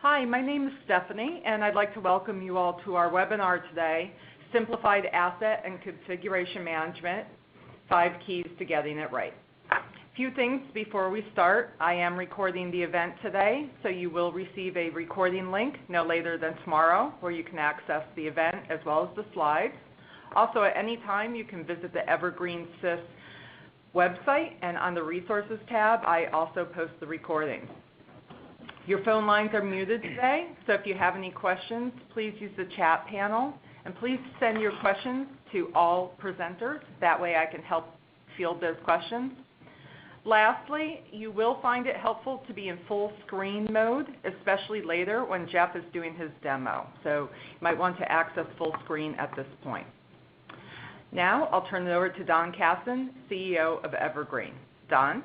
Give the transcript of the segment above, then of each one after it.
Hi, my name is Stephanie, and I'd like to welcome you all to our webinar today, Simplified Asset and Configuration Management, 5 Keys to Getting It Right. A few things before we start. I am recording the event today, so you will receive a recording link no later than tomorrow where you can access the event as well as the slides. Also, at any time, you can visit the Evergreen SIS website, and on the Resources tab, I also post the recordings. Your phone lines are muted today, so if you have any questions, please use the chat panel, and please send your questions to all presenters. That way I can help field those questions. Lastly, you will find it helpful to be in full screen mode, especially later when Jeff is doing his demo. So you might want to access full screen at this point. Now I'll turn it over to Don Casson, CEO of Evergreen. Don?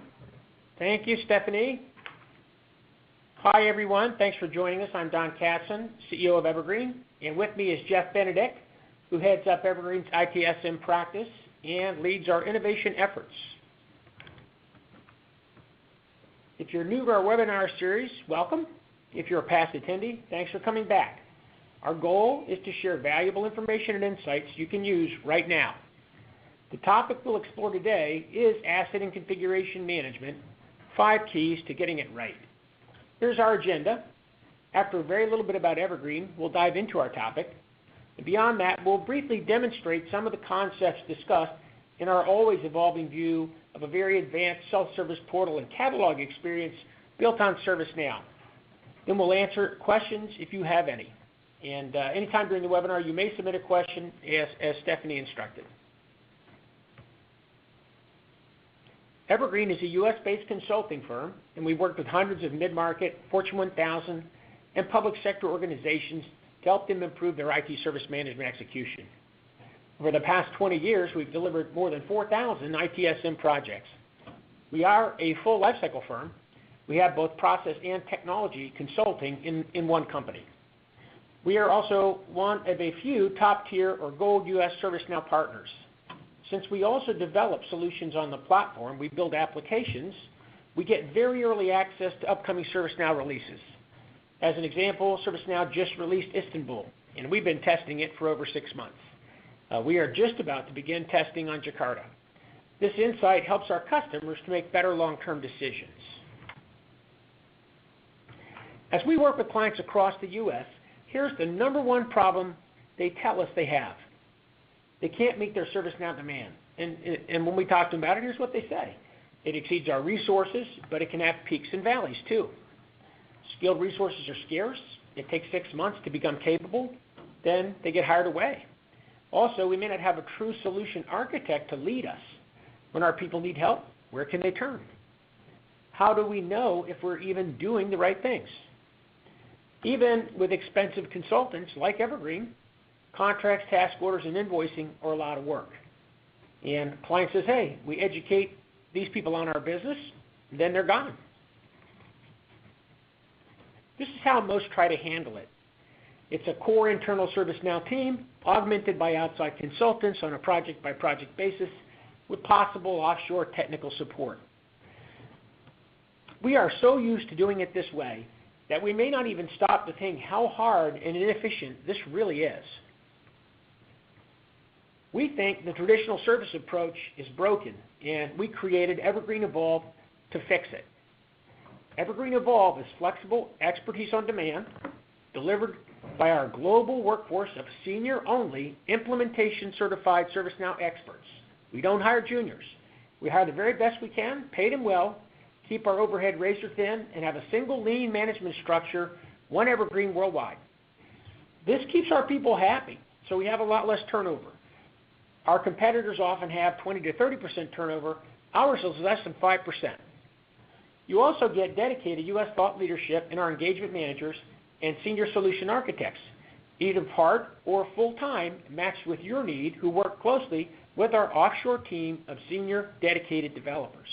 Thank you, Stephanie. Hi, everyone. Thanks for joining us. I'm Don Casson, CEO of Evergreen, and with me is Jeff Benedict, who heads up Evergreen's ITSM practice and leads our innovation efforts. If you're new to our webinar series, welcome. If you're a past attendee, thanks for coming back. Our goal is to share valuable information and insights you can use right now. The topic we'll explore today is Asset and Configuration Management, 5 Keys to Getting It Right. Here's our agenda. After a very little bit about Evergreen, we'll dive into our topic. And beyond that, we'll briefly demonstrate some of the concepts discussed in our always evolving view of a very advanced self-service portal and catalog experience built on ServiceNow. Then we'll answer questions if you have any. And anytime during the webinar, you may submit a question as Stephanie instructed. Evergreen is a U.S.-based consulting firm, and we work with hundreds of mid-market, Fortune 1000, and public sector organizations to help them improve their IT service management execution. Over the past 20 years, we've delivered more than 4,000 ITSM projects. We are a full lifecycle firm. We have both process and technology consulting in one company. We are also one of a few top-tier or gold U.S. ServiceNow partners. Since we also develop solutions on the platform, we build applications, we get very early access to upcoming ServiceNow releases. As an example, ServiceNow just released Istanbul, and we've been testing it for over 6 months. We are just about to begin testing on Jakarta. This insight helps our customers to make better long-term decisions. As we work with clients across the U.S., here's the number one problem they tell us they have. They can't meet their ServiceNow demand. And when we talk to them about it, here's what they say. It exceeds our resources, but it can have peaks and valleys too. Skilled resources are scarce. It takes 6 months to become capable. Then they get hired away. Also, we may not have a true solution architect to lead us. When our people need help, where can they turn? How do we know if we're even doing the right things? Even with expensive consultants like Evergreen, contracts, task orders, and invoicing are a lot of work. And the client says, hey, we educate these people on our business, then they're gone. This is how most try to handle it. It's a core internal ServiceNow team augmented by outside consultants on a project-by-project basis with possible offshore technical support. We are so used to doing it this way that we may not even stop to think how hard and inefficient this really is. We think the traditional service approach is broken, and we created Evergreen Evolve to fix it. Evergreen Evolve is flexible expertise on demand, delivered by our global workforce of senior-only implementation-certified ServiceNow experts. We don't hire juniors. We hire the very best we can, pay them well, keep our overhead razor thin, and have a single lean management structure, one Evergreen worldwide. This keeps our people happy, so we have a lot less turnover. Our competitors often have 20 to 30% turnover. Ours is less than 5%. You also get dedicated U.S. thought leadership in our engagement managers and senior solution architects, either part or full-time, matched with your need, who work closely with our offshore team of senior dedicated developers.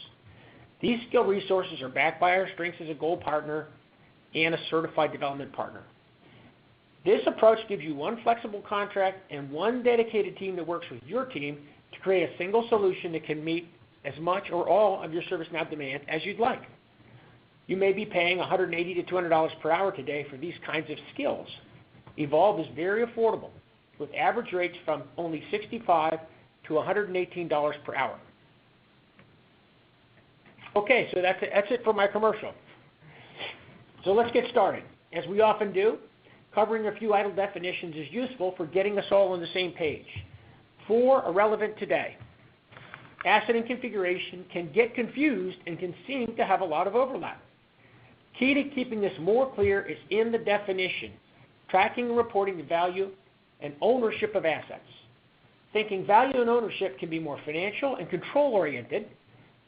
These skilled resources are backed by our strengths as a gold partner and a certified development partner. This approach gives you one flexible contract and one dedicated team that works with your team to create a single solution that can meet as much or all of your ServiceNow demand as you'd like. You may be paying $180 to $200 per hour today for these kinds of skills. Evolve is very affordable, with average rates from only $65 to $118 per hour. Okay, so that's it for my commercial. So let's get started. As we often do, covering a few idle definitions is useful for getting us all on the same page. 4 are relevant today. Asset and configuration can get confused and can seem to have a lot of overlap. Key to keeping this more clear is in the definition, tracking and reporting the value and ownership of assets. Thinking value and ownership can be more financial and control-oriented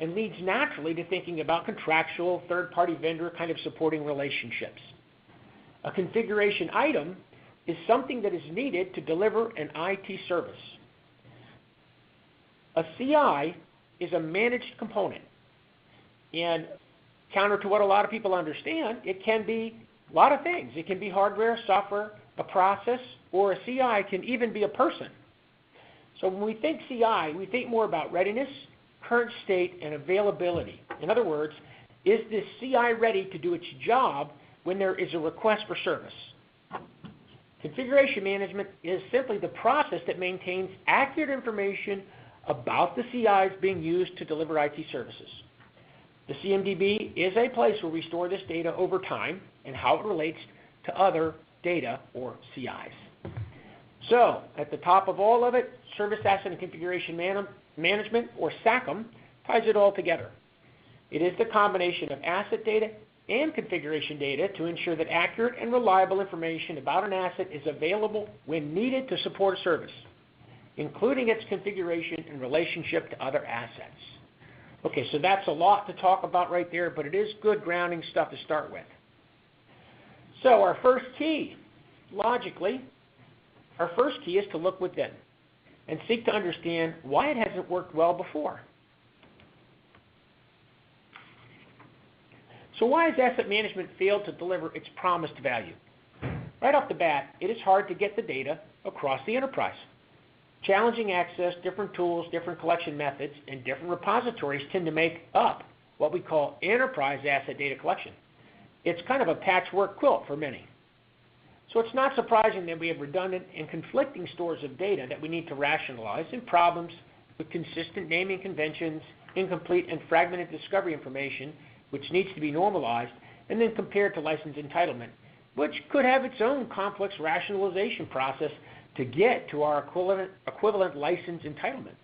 and leads naturally to thinking about contractual, third-party vendor kind of supporting relationships. A configuration item is something that is needed to deliver an IT service. A CI is a managed component. And counter to what a lot of people understand, it can be a lot of things. It can be hardware, software, a process, or a CI can even be a person. So when we think CI, we think more about readiness, current state, and availability. In other words, is this CI ready to do its job when there is a request for service? Configuration management is simply the process that maintains accurate information about the CIs being used to deliver IT services. The CMDB is a place where we store this data over time and how it relates to other data or CIs. So, at the top of all of it, Service Asset and Configuration Management, or SACM, ties it all together. It is the combination of asset data and configuration data to ensure that accurate and reliable information about an asset is available when needed to support a service, including its configuration in relationship to other assets. Okay, so that's a lot to talk about right there, but it is good grounding stuff to start with. So our first key, logically, our first key is to look within and seek to understand why it hasn't worked well before. So why has asset management failed to deliver its promised value? Right off the bat, it is hard to get the data across the enterprise. Challenging access, different tools, different collection methods, and different repositories tend to make up what we call enterprise asset data collection. It's kind of a patchwork quilt for many. So it's not surprising that we have redundant and conflicting stores of data that we need to rationalize, and problems with consistent naming conventions, incomplete and fragmented discovery information, which needs to be normalized and then compared to license entitlement, which could have its own complex rationalization process to get to our equivalent license entitlement.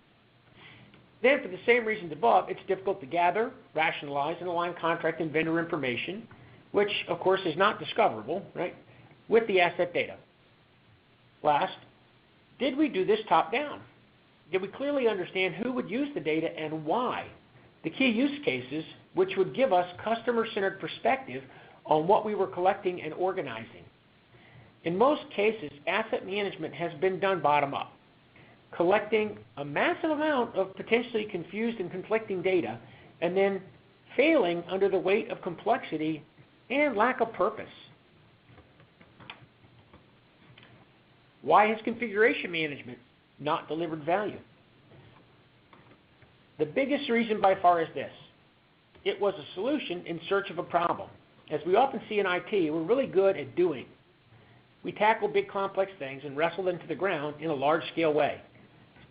Then, for the same reasons above, it's difficult to gather, rationalize, and align contract and vendor information, which, of course, is not discoverable, right, with the asset data. Last, did we do this top-down? Did we clearly understand who would use the data and why? The key use cases, which would give us customer-centered perspective on what we were collecting and organizing. In most cases, asset management has been done bottom-up, collecting a massive amount of potentially confused and conflicting data, and then failing under the weight of complexity and lack of purpose. Why has configuration management not delivered value? The biggest reason by far is this. It was a solution in search of a problem. As we often see in IT, we're really good at doing. We tackle big complex things and wrestle them to the ground in a large-scale way.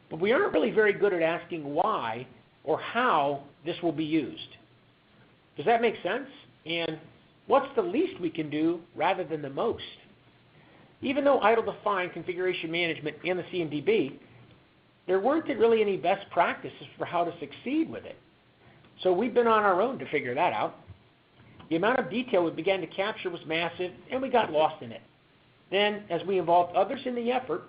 But we aren't really very good at asking why or how this will be used. Does that make sense? And what's the least we can do rather than the most? Even though IDLE defined configuration management in the CMDB, there weren't really any best practices for how to succeed with it. So we've been on our own to figure that out. The amount of detail we began to capture was massive, and we got lost in it. Then, as we involved others in the effort,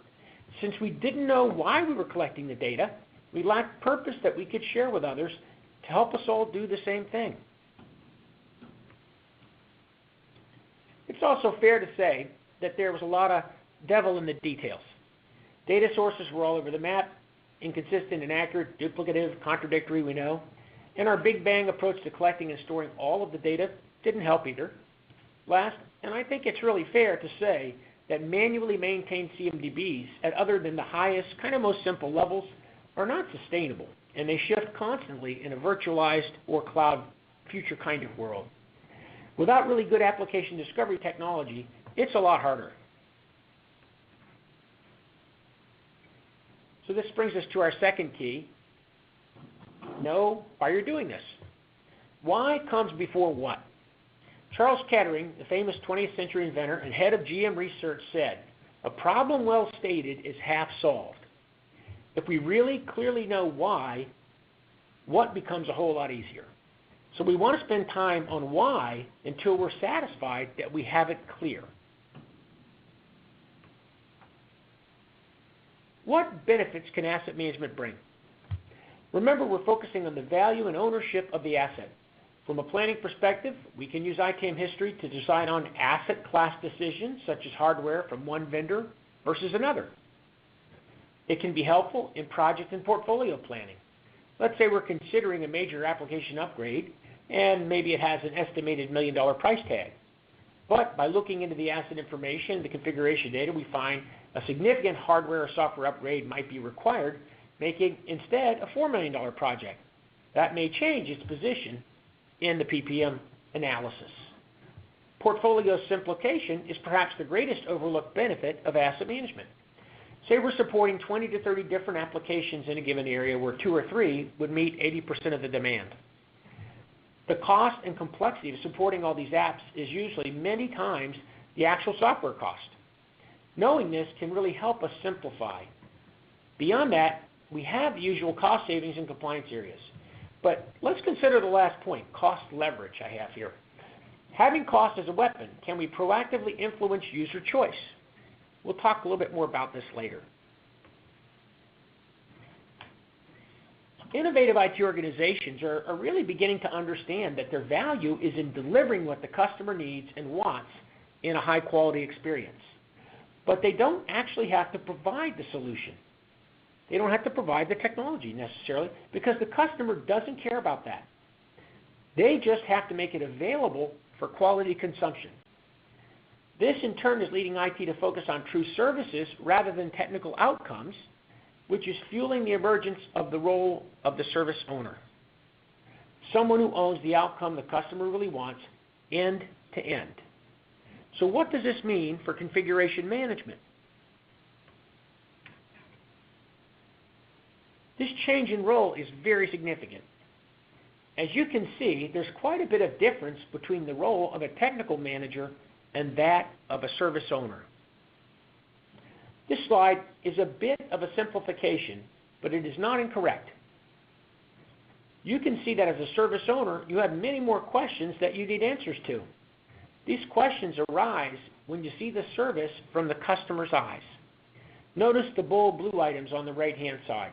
since we didn't know why we were collecting the data, we lacked purpose that we could share with others to help us all do the same thing. It's also fair to say that there was a lot of devil in the details. Data sources were all over the map, inconsistent, inaccurate, duplicative, contradictory, we know. And our big bang approach to collecting and storing all of the data didn't help either. Last, and I think it's really fair to say that manually maintained CMDBs at other than the highest, kind of most simple levels are not sustainable, and they shift constantly in a virtualized or cloud future kind of world. Without really good application discovery technology, it's a lot harder. So this brings us to our second key. Know why you're doing this. Why comes before what? Charles Kettering, the famous 20th century inventor and head of GM Research, said, "A problem well stated is half solved." If we really clearly know why, what becomes a whole lot easier. So we want to spend time on why until we're satisfied that we have it clear. What benefits can asset management bring? Remember, we're focusing on the value and ownership of the asset. From a planning perspective, we can use ITAM history to decide on asset class decisions, such as hardware from one vendor versus another. It can be helpful in project and portfolio planning. Let's say we're considering a major application upgrade, and maybe it has an estimated $1 million price tag. But by looking into the asset information and the configuration data, we find a significant hardware or software upgrade might be required, making instead a $4 million project. That may change its position in the PPM analysis. Portfolio simplification is perhaps the greatest overlooked benefit of asset management. Say we're supporting 20 to 30 different applications in a given area where 2 or 3 would meet 80% of the demand. The cost and complexity of supporting all these apps is usually many times the actual software cost. Knowing this can really help us simplify. Beyond that, we have the usual cost savings and compliance areas. But let's consider the last point, cost leverage I have here. Having cost as a weapon, can we proactively influence user choice? We'll talk a little bit more about this later. Innovative IT organizations are really beginning to understand that their value is in delivering what the customer needs and wants in a high-quality experience. But they don't actually have to provide the solution. They don't have to provide the technology necessarily because the customer doesn't care about that. They just have to make it available for quality consumption. This in turn is leading IT to focus on true services rather than technical outcomes, which is fueling the emergence of the role of the service owner. Someone who owns the outcome the customer really wants end to end. So what does this mean for configuration management? This change in role is very significant. As you can see, there's quite a bit of difference between the role of a technical manager and that of a service owner. This slide is a bit of a simplification, but it is not incorrect. You can see that as a service owner, you have many more questions that you need answers to. These questions arise when you see the service from the customer's eyes. Notice the bold blue items on the right-hand side.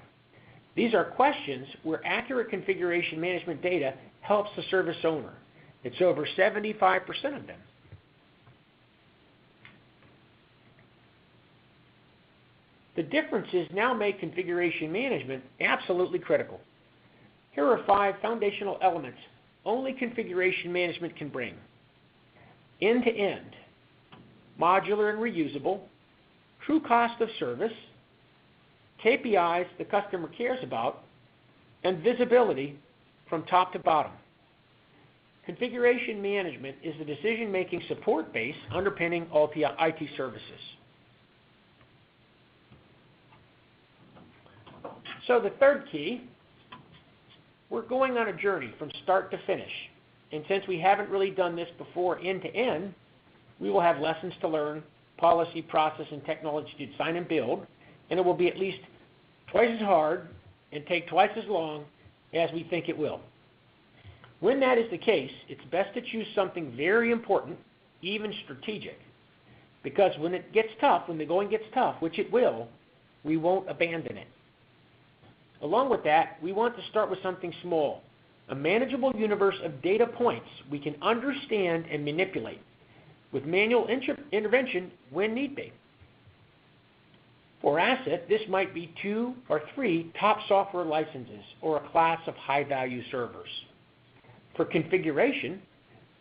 These are questions where accurate configuration management data helps the service owner. It's over 75% of them. The differences now make configuration management absolutely critical. Here are 5 foundational elements only configuration management can bring. End-to-end, modular and reusable, true cost of service, KPIs the customer cares about, and visibility from top to bottom. Configuration management is the decision-making support base underpinning all IT services. So the third key, we're going on a journey from start to finish. And since we haven't really done this before end to end, we will have lessons to learn, policy, process, and technology to design and build, and it will be at least twice as hard and take twice as long as we think it will. When that is the case, it's best to choose something very important, even strategic, because when it gets tough, when the going gets tough, which it will, we won't abandon it. Along with that, we want to start with something small, a manageable universe of data points we can understand and manipulate, with manual intervention when need be. For asset, this might be 2 or 3 top software licenses or a class of high-value servers. For configuration,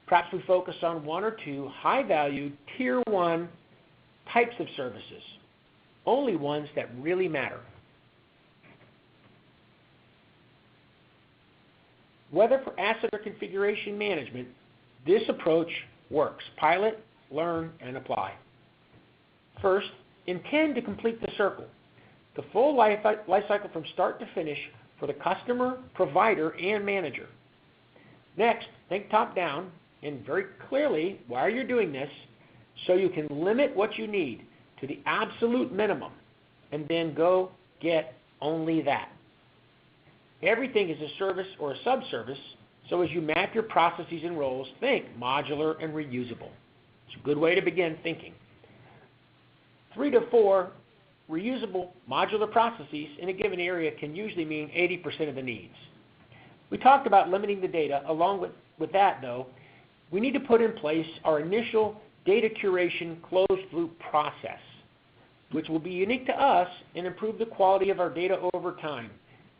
perhaps we focus on 1 or 2 high-value Tier 1 types of services, only ones that really matter. Whether for asset or configuration management, This approach works. Pilot, learn, and apply. First, intend to complete the circle, the full life cycle from start to finish for the customer, provider, and manager. Next, think top down and very clearly why you're doing this so you can limit what you need to the absolute minimum and then go get only that. Everything is a service or a subservice, so as you map your processes and roles, think modular and reusable. It's a good way to begin thinking. 3 to 4 reusable modular processes in a given area can usually mean 80% of the needs. We talked about limiting the data. Along with that, though, we need to put in place our initial data curation closed-loop process, which will be unique to us and improve the quality of our data over time.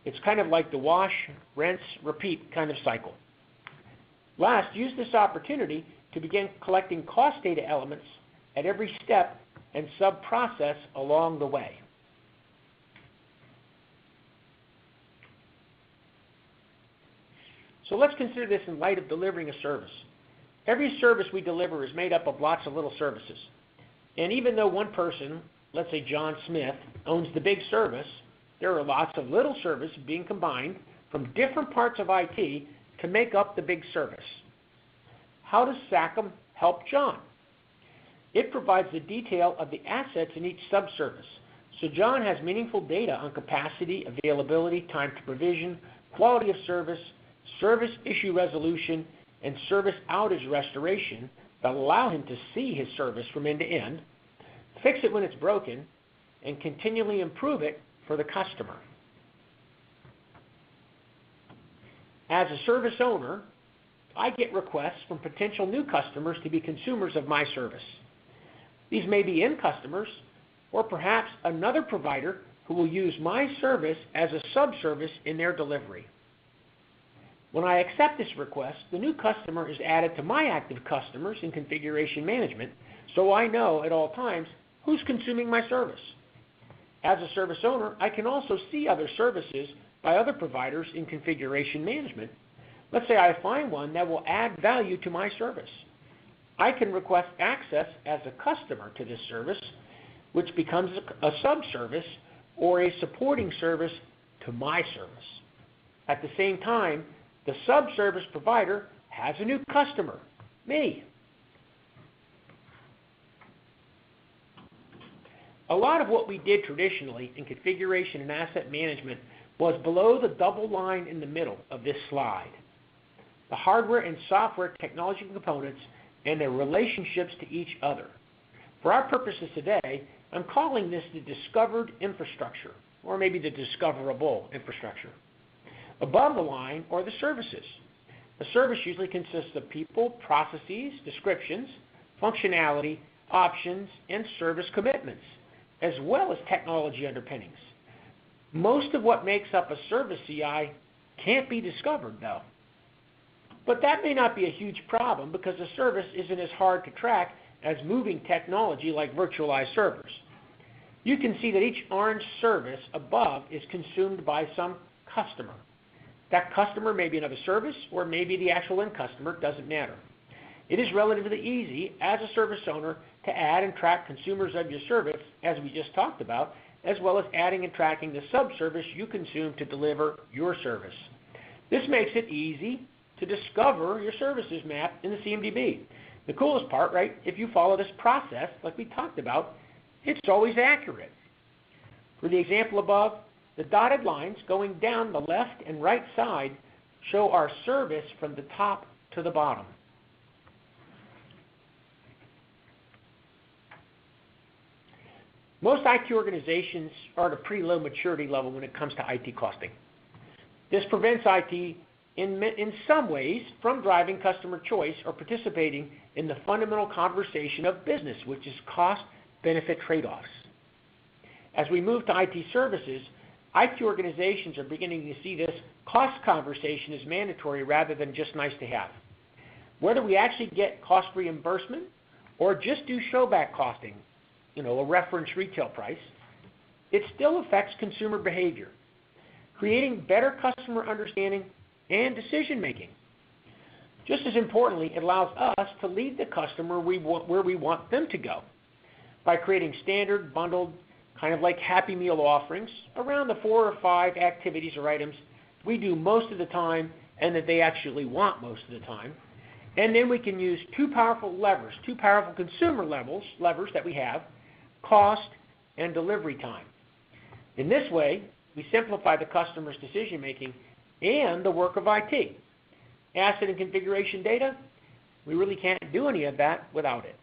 It's kind of like the wash, rinse, repeat kind of cycle. Last, use this opportunity to begin collecting cost data elements at every step and sub-process along the way. So let's consider this in light of delivering a service. Every service we deliver is made up of lots of little services. And even though one person, let's say John Smith, owns the big service, there are lots of little services being combined from different parts of IT to make up the big service. How does SACM help John? It provides the detail of the assets in each subservice. So John has meaningful data on capacity, availability, time to provision, quality of service, service issue resolution, and service outage restoration that allow him to see his service from end to end, fix it when it's broken, and continually improve it for the customer. As a service owner, I get requests from potential new customers to be consumers of my service. These may be end customers or perhaps another provider who will use my service as a subservice in their delivery. When I accept this request, the new customer is added to my active customers in configuration management, so I know at all times who's consuming my service. As a service owner, I can also see other services by other providers in configuration management. Let's say I find one that will add value to my service. I can request access as a customer to this service, which becomes a subservice or a supporting service to my service. At the same time, the subservice provider has a new customer, me. A lot of what we did traditionally in configuration and asset management was below the double line in the middle of this slide. The hardware and software technology components and their relationships to each other. For our purposes today, I'm calling this the discovered infrastructure, or maybe the discoverable infrastructure. Above the line are the services. The service usually consists of people, processes, descriptions, functionality, options, and service commitments, as well as technology underpinnings. Most of what makes up a service CI can't be discovered, though. But that may not be a huge problem because the service isn't as hard to track as moving technology like virtualized servers. You can see that each orange service above is consumed by some customer. That customer may be another service or maybe the actual end customer, doesn't matter. It is relatively easy as a service owner to add and track consumers of your service, as we just talked about, as well as adding and tracking the subservice you consume to deliver your service. This makes it easy to discover your services map in the CMDB. The coolest part, right, if you follow this process like we talked about, it's always accurate. For the example above, the dotted lines going down the left and right side show our service from the top to the bottom. Most IT organizations are at a pretty low maturity level when it comes to IT costing. This prevents IT in some ways from driving customer choice or participating in the fundamental conversation of business, which is cost-benefit trade-offs. As we move to IT services, IT organizations are beginning to see this cost conversation as mandatory rather than just nice to have. Whether we actually get cost reimbursement or just do showback costing, a reference retail price, it still affects consumer behavior, creating better customer understanding and decision making. Just as importantly, it allows us to lead the customer where we want them to go by creating standard, bundled, kind of like Happy Meal offerings around the 4 or 5 activities or items we do most of the time and that they actually want most of the time. And then we can use 2 powerful levers, 2 powerful consumer levers that we have, cost and delivery time. In this way, we simplify the customer's decision making and the work of IT. Asset and configuration data, we really can't do any of that without it.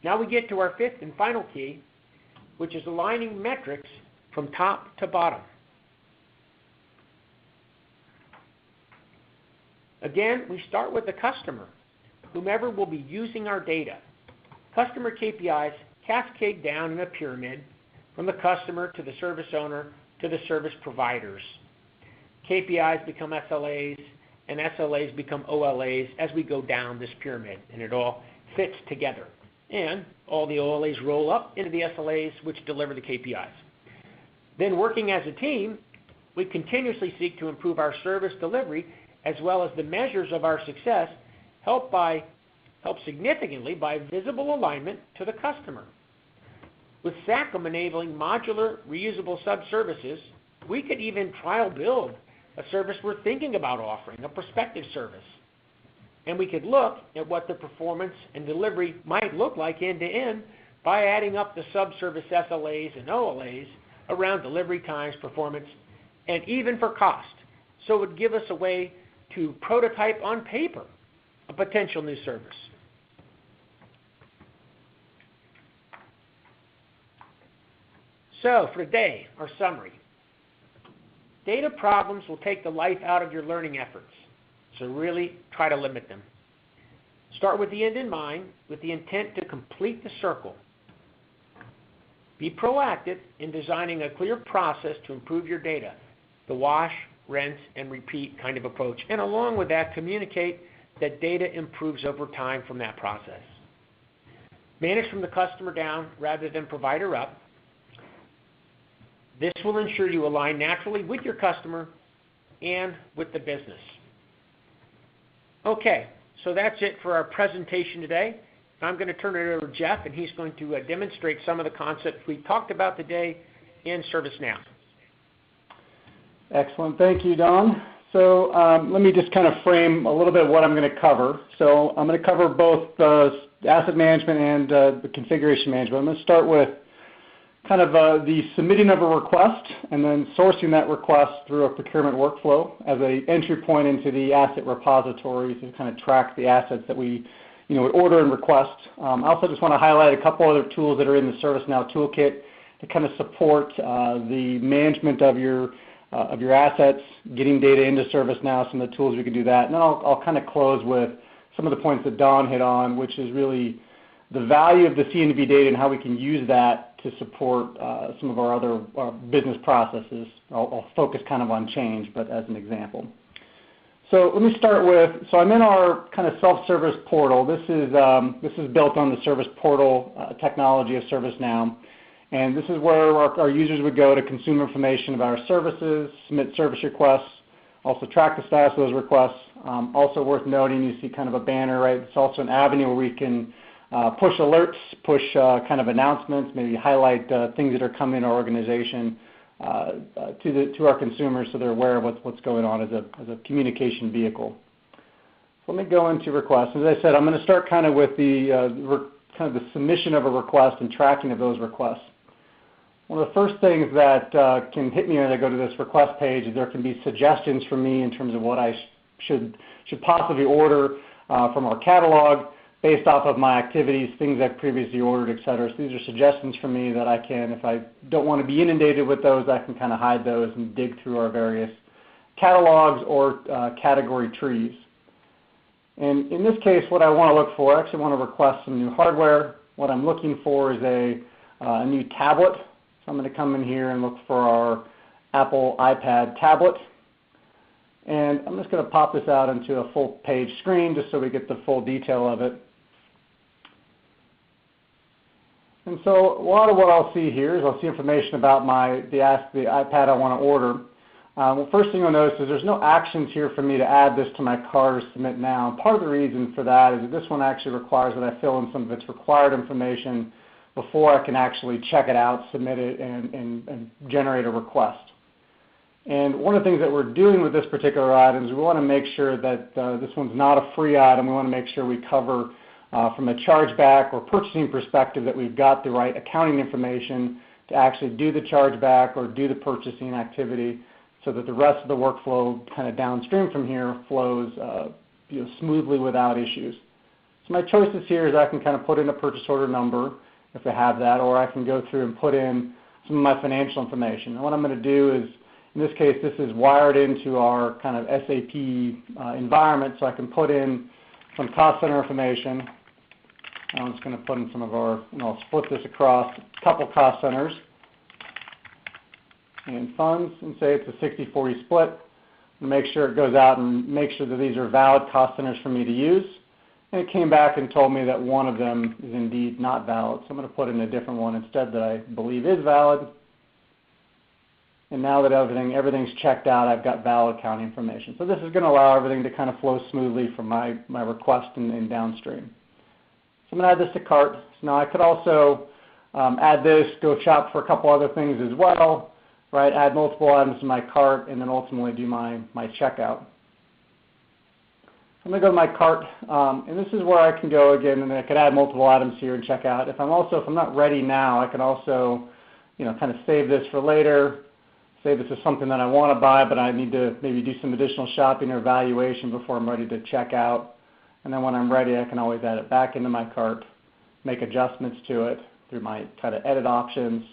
Now we get to our 5th and final key, which is aligning metrics from top to bottom. Again, we start with the customer, whomever will be using our data. Customer KPIs cascade down in a pyramid from the customer to the service owner to the service providers. KPIs become SLAs, and SLAs become OLAs as we go down this pyramid, and it all fits together. And all the OLAs roll up into the SLAs, which deliver the KPIs. Then working as a team, we continuously seek to improve our service delivery as well as the measures of our success, helped significantly by visible alignment to the customer. With SACM enabling modular, reusable sub-services, we could even trial build a service we're thinking about offering, a prospective service. And we could look at what the performance and delivery might look like end-to-end by adding up the sub-service SLAs and OLAs around delivery times, performance, and even for cost. So it would give us a way to prototype on paper a potential new service. So for today, our summary. Data problems will take the life out of your learning efforts, so really try to limit them. Start with the end in mind, with the intent to complete the circle. Be proactive in designing a clear process to improve your data, the wash, rinse, and repeat kind of approach, and along with that, communicate that data improves over time from that process. Manage from the customer down rather than provider up. This will ensure you align naturally with your customer and with the business. Okay, so that's it for our presentation today. I'm going to turn it over to Jeff, and he's going to demonstrate some of the concepts we talked about today in ServiceNow. Excellent. Thank you, Don. So let me just kind of frame a little bit what I'm going to cover. So I'm going to cover both asset management and the configuration management. I'm going to start with kind of the submitting of a request and then sourcing that request through a procurement workflow as an entry point into the asset repository to kind of track the assets that we would order and request. I also just want to highlight a couple other tools that are in the ServiceNow toolkit to kind of support the management of your assets, getting data into ServiceNow, some of the tools we can do that. And then I'll kind of close with some of the points that Don hit on, which is really the value of the C&B data and how we can use that to support some of our other business processes. I'll focus kind of on change, but as an example. So let me start with, so I'm in our kind of self-service portal. This is built on the service portal technology of ServiceNow. And this is where our users would go to consume information about our services, submit service requests, also track the status of those requests. Also worth noting, you see kind of a banner, right? It's also an avenue where we can push alerts, push kind of announcements, maybe highlight things that are coming in our organization to our consumers so they're aware of what's going on as a communication vehicle. So let me go into requests. As I said, I'm going to start kind of with the kind of the submission of a request and tracking of those requests. One of the first things that can hit me when I go to this request page is there can be suggestions for me in terms of what I should possibly order from our catalog based off of my activities, things I've previously ordered, et cetera. So these are suggestions for me that I can, if I don't want to be inundated with those, I can kind of hide those and dig through our various catalogs or category trees. And in this case, what I want to look for, I actually want to request some new hardware. What I'm looking for is a new tablet. So I'm going to come in here and look for our Apple iPad tablet. And I'm just going to pop this out into a full page screen just so we get the full detail of it. And so a lot of what I'll see here is I'll see information about the iPad I want to order. Well, first thing you'll notice is there's no actions here for me to add this to my cart or submit now. And part of the reason for that is that this one actually requires that I fill in some of its required information before I can actually check it out, submit it, and generate a request. And one of the things that we're doing with this particular item is we want to make sure that this one's not a free item. We want to make sure we cover from a chargeback or purchasing perspective that we've got the right accounting information to actually do the chargeback or do the purchasing activity so that the rest of the workflow kind of downstream from here flows smoothly without issues. So my choices here is I can kind of put in a purchase order number if I have that, or I can go through and put in some of my financial information. And what I'm going to do is, in this case, this is wired into our kind of SAP environment, so I can put in some cost center information. I'm just going to put in some of our, I'll split this across a couple cost centers and funds and say it's a 60-40 split. And make sure it goes out and make sure that these are valid cost centers for me to use. And it came back and told me that one of them is indeed not valid. So I'm going to put in a different one instead that I believe is valid. And now that everything's checked out, I've got valid accounting information. So this is going to allow everything to kind of flow smoothly from my request and downstream. So I'm going to add this to cart. So now I could also add this, go shop for a couple other things as well, right? Add multiple items to my cart, and then ultimately do my checkout. I'm going to go to my cart, and this is where I can go again, and I could add multiple items here and check out. If I'm not ready now, I can also, kind of save this for later. Say this is something that I want to buy, but I need to maybe do some additional shopping or evaluation before I'm ready to check out. And then when I'm ready, I can always add it back into my cart, make adjustments to it through my kind of edit options,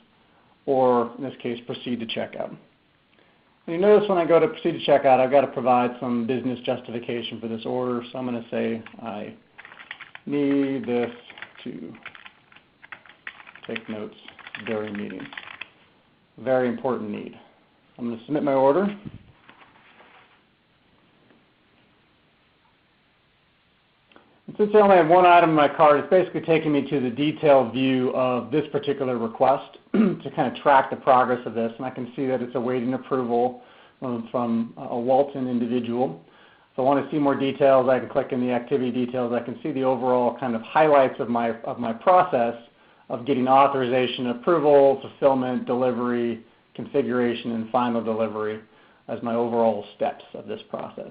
or in this case, proceed to checkout. And you notice when I go to proceed to checkout, I've got to provide some business justification for this order. So I'm going to say I need this to take notes during meetings. Very important need. I'm going to submit my order. And since I only have one item in my cart, it's basically taking me to the detailed view of this particular request to kind of track the progress of this. And I can see that it's awaiting approval from a Walton individual. If I want to see more details, I can click in the activity details. I can see the overall kind of highlights of my process of getting authorization, approval, fulfillment, delivery, configuration, and final delivery as my overall steps of this process.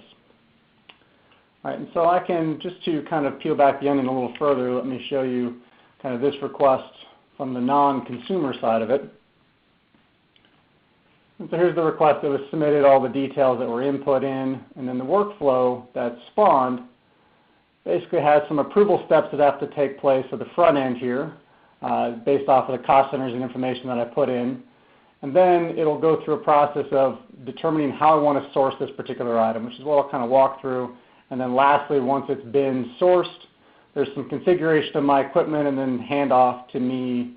All right, and so I can, just to kind of peel back the onion a little further, let me show you kind of this request from the non-consumer side of it. And so here's the request that was submitted, all the details that were input in, and then the workflow that spawned basically has some approval steps that have to take place at the front end here, based off of the cost centers and information that I put in. And then it'll go through a process of determining how I want to source this particular item, which is what I'll kind of walk through. And then lastly, once it's been sourced, there's some configuration of my equipment and then handoff to me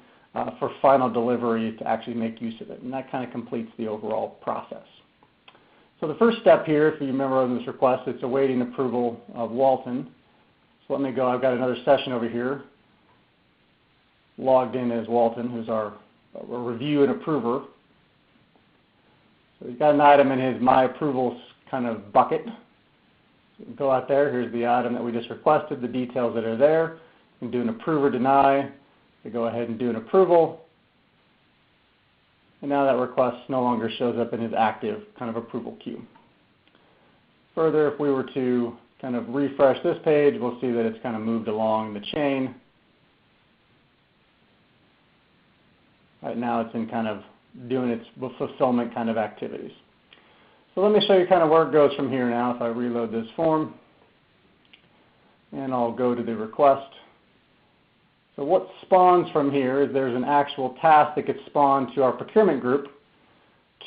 for final delivery to actually make use of it. And that kind of completes the overall process. So the first step here, if you remember on this request, it's awaiting approval of Walton. So let me go. I've got another session over here, logged in as Walton, who's our review and approver. So he's got an item in his My Approvals kind of bucket. So go out there. Here's the item that we just requested, the details that are there. You can do an approve or deny. So go ahead and do an approval. And now that request no longer shows up in his active kind of approval queue. Further, if we were to kind of refresh this page, we'll see that it's kind of moved along the chain. Right now it's in kind of doing its fulfillment kind of activities. So let me show you kind of where it goes from here now if I reload this form. And I'll go to the request. So what spawns from here is there's an actual task that gets spawned to our procurement group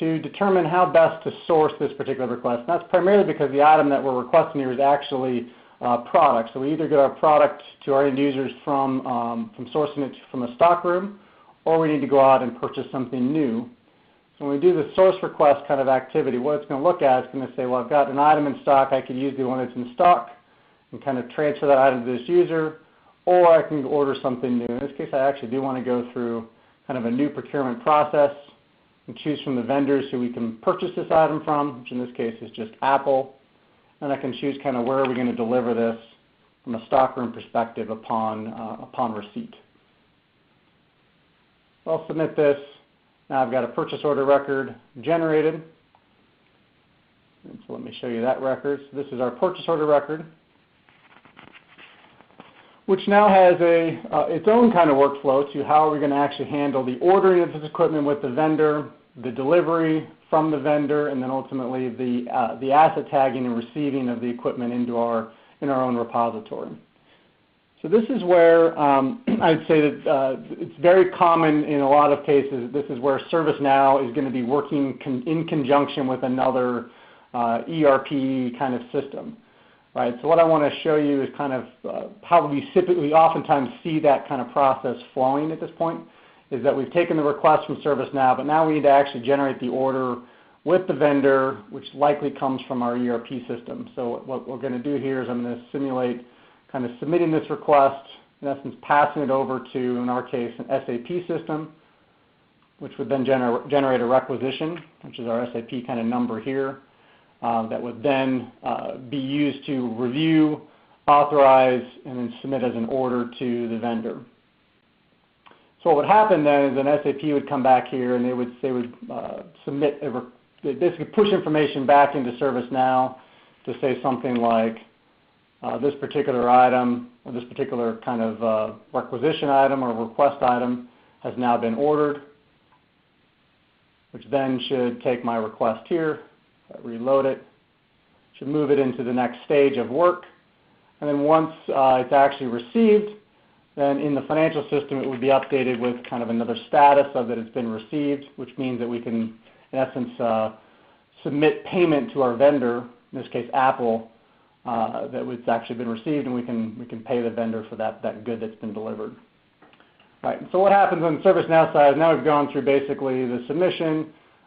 to determine how best to source this particular request. And that's primarily because the item that we're requesting here is actually product. So we either get our product to our end users from sourcing it from a stock room, or we need to go out and purchase something new. So when we do the source request kind of activity, what it's going to look at is going to say, well, I've got an item in stock. I could use the one that's in stock and kind of transfer that item to this user, or I can order something new. In this case, I actually do want to go through kind of a new procurement process. and choose from the vendors who we can purchase this item from, which in this case is just Apple. And I can choose kind of where are we going to deliver this from a stockroom perspective upon receipt. I'll submit this. Now I've got a purchase order record generated. And so let me show you that record. So this is our purchase order record, which now has its own kind of workflow to how are we going to actually handle the ordering of this equipment with the vendor, the delivery from the vendor, and then ultimately the asset tagging and receiving of the equipment in our own repository. So this is where I'd say that it's very common in a lot of cases. This is where ServiceNow is going to be working in conjunction with another ERP kind of system. Right, so what I want to show you is kind of how we oftentimes see that kind of process flowing at this point, is that we've taken the request from ServiceNow, but now we need to actually generate the order with the vendor, which likely comes from our ERP system. So what we're going to do here is I'm going to simulate kind of submitting this request, in essence passing it over to, in our case, an SAP system, which would then generate a requisition, which is our SAP kind of number here. That would then be used to review, authorize, and then submit as an order to the vendor. So what would happen then is an SAP would come back here and they would submit, they basically push information back into ServiceNow to say something like this particular item or this particular kind of requisition item or request item has now been ordered, which then should take my request here. Reload it, should move it into the next stage of work, and then once it's actually received, then in the financial system it would be updated with kind of another status of that it's been received, which means that we can, in essence, submit payment to our vendor, in this case Apple, that it's actually been received, and we can pay the vendor for that good that's been delivered. Right. So what happens on the ServiceNow side? Now we've gone through basically the submission,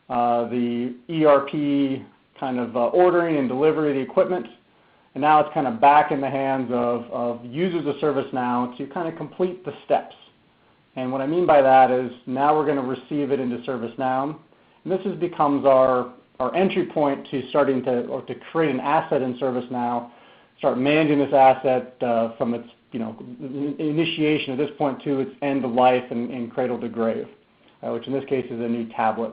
the ERP kind of ordering and delivery of the equipment, and now it's kind of back in the hands of users of ServiceNow to kind of complete the steps. And what I mean by that is now we're going to receive it into ServiceNow, and this becomes our entry point to starting to create an asset in ServiceNow, start managing this asset from its initiation at this point to its end of life and cradle to grave, which in this case is a new tablet.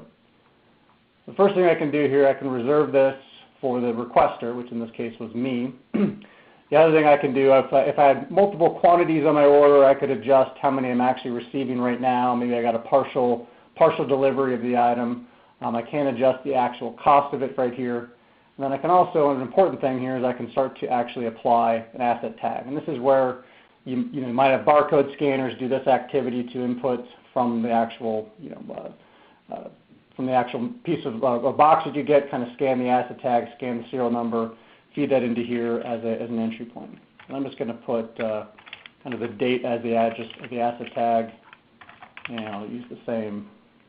The first thing I can do here, I can reserve this for the requester, which in this case was me. The other thing I can do, if I had multiple quantities on my order, I could adjust how many I'm actually receiving right now. Maybe I got a partial delivery of the item. I can adjust the actual cost of it right here. And then I can also, an important thing here is I can start to actually apply an asset tag. And this is where you might have barcode scanners do this activity to input from the actual piece of box that you get, kind of scan the asset tag, scan the serial number, feed that into here as an entry point. And I'm just going to put kind of the date as the address of the asset tag, and I'll use the same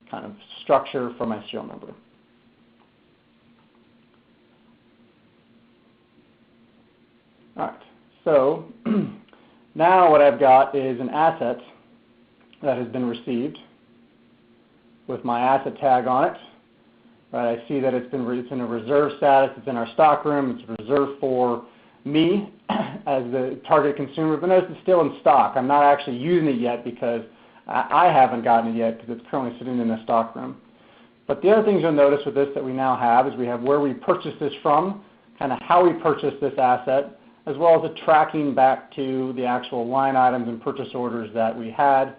kind of structure for my serial number. All right, so now what I've got is an asset that has been received with my asset tag on it. Right, I see that it's in a reserve status. It's in our stockroom. It's reserved for me as the target consumer, but notice it's still in stock. I'm not actually using it yet because I haven't gotten it yet because it's currently sitting in the stockroom. But the other things you'll notice with this that we now have is we have where we purchased this from, kind of how we purchased this asset, as well as a tracking back to the actual line items and purchase orders that we had.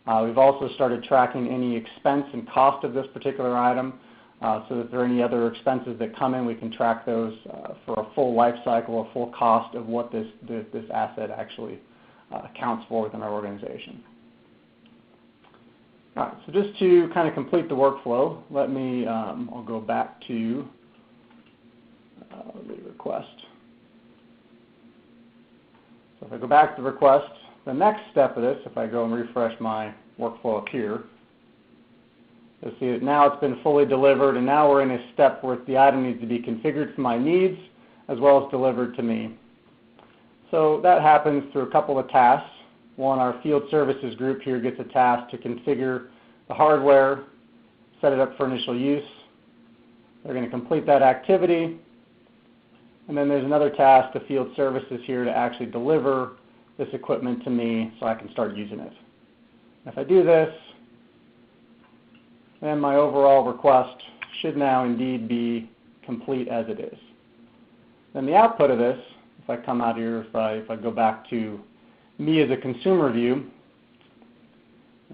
We've also started tracking any expense and cost of this particular item, so that if there are any other expenses that come in, we can track those for a full life cycle, a full cost of what this asset actually accounts for within our organization. All right, so just to kind of complete the workflow, let me, I'll go back to the request. So if I go back to the request, the next step of this, if I go and refresh my workflow up here, you'll see that now it's been fully delivered, and now we're in a step where the item needs to be configured for my needs as well as delivered to me. So that happens through a couple of tasks. One, our field services group here gets a task to configure the hardware set it up for initial use. They're going to complete that activity. And then there's another task, the field services here, to actually deliver this equipment to me so I can start using it. If I do this, then my overall request should now indeed be complete as it is. Then the output of this, if I come out here, if I go back to me as a consumer view,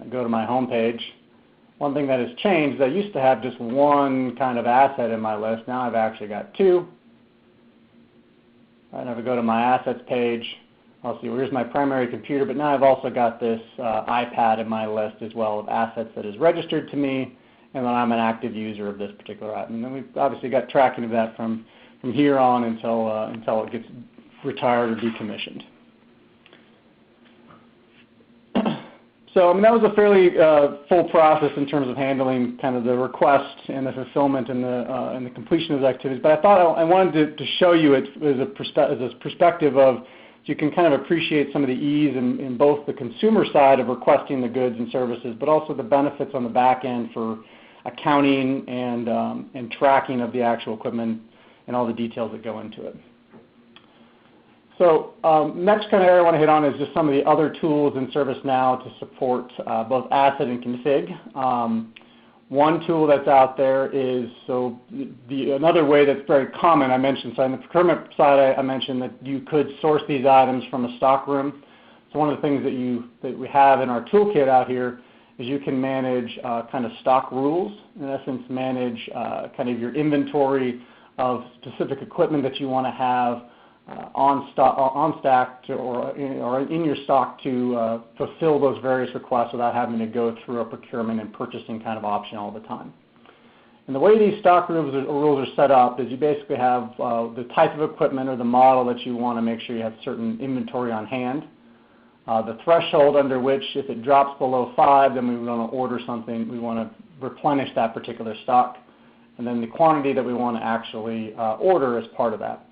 I go to my home page, one thing that has changed is I used to have just one kind of asset in my list. Now I've actually got two. And if I go to my assets page, I'll see, well, here's my primary computer, but now I've also got this iPad in my list as well of assets that is registered to me, and then I'm an active user of this particular item. And then we've obviously got tracking of that from here on until it gets retired or decommissioned. So I mean, that was a fairly full process in terms of handling kind of the request and the fulfillment and the completion of those activities. But I thought I wanted to show you it as a perspective of, so you can kind of appreciate some of the ease in both the consumer side of requesting the goods and services, but also the benefits on the back end for accounting and tracking of the actual equipment and all the details that go into it. So next kind of area I want to hit on is just some of the other tools in ServiceNow to support both asset and config. One tool that's out there is, so another way that's very common, I mentioned, so on the procurement side I mentioned that you could source these items from a stock room. So one of the things that we have in our toolkit out here is you can manage kind of stock rules, in essence manage kind of your inventory of specific equipment that you want to have on stack or in your stock to fulfill those various requests without having to go through a procurement and purchasing kind of option all the time. And the way these stock rules are set up is you basically have the type of equipment or the model that you want to make sure you have certain inventory on hand. The threshold under which, if it drops below 5, then we want to order something, we want to replenish that particular stock, and then the quantity that we want to actually order as part of that.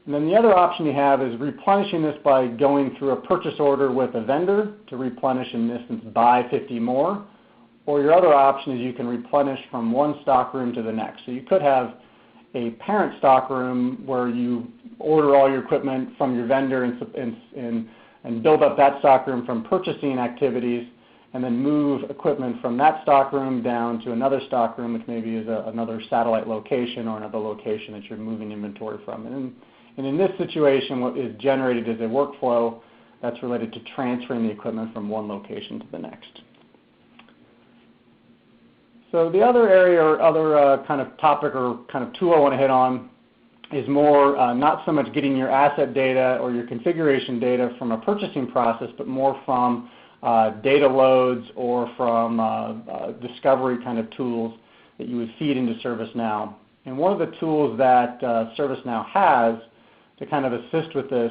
And then the other option you have is replenishing this by going through a purchase order with a vendor to replenish, in this instance, buy 50 more. Or your other option is you can replenish from one stock room to the next. So you could have a parent stock room where you order all your equipment from your vendor and build up that stock room from purchasing activities, and then move equipment from that stock room down to another stock room, which maybe is another satellite location or another location that you're moving inventory from. And in this situation, what is generated is a workflow that's related to transferring the equipment from one location to the next. So the other area or other kind of topic or kind of tool I want to hit on is more not so much getting your asset data or your configuration data from a purchasing process, but more from data loads or from discovery kind of tools that you would feed into ServiceNow. And one of the tools that ServiceNow has to kind of assist with this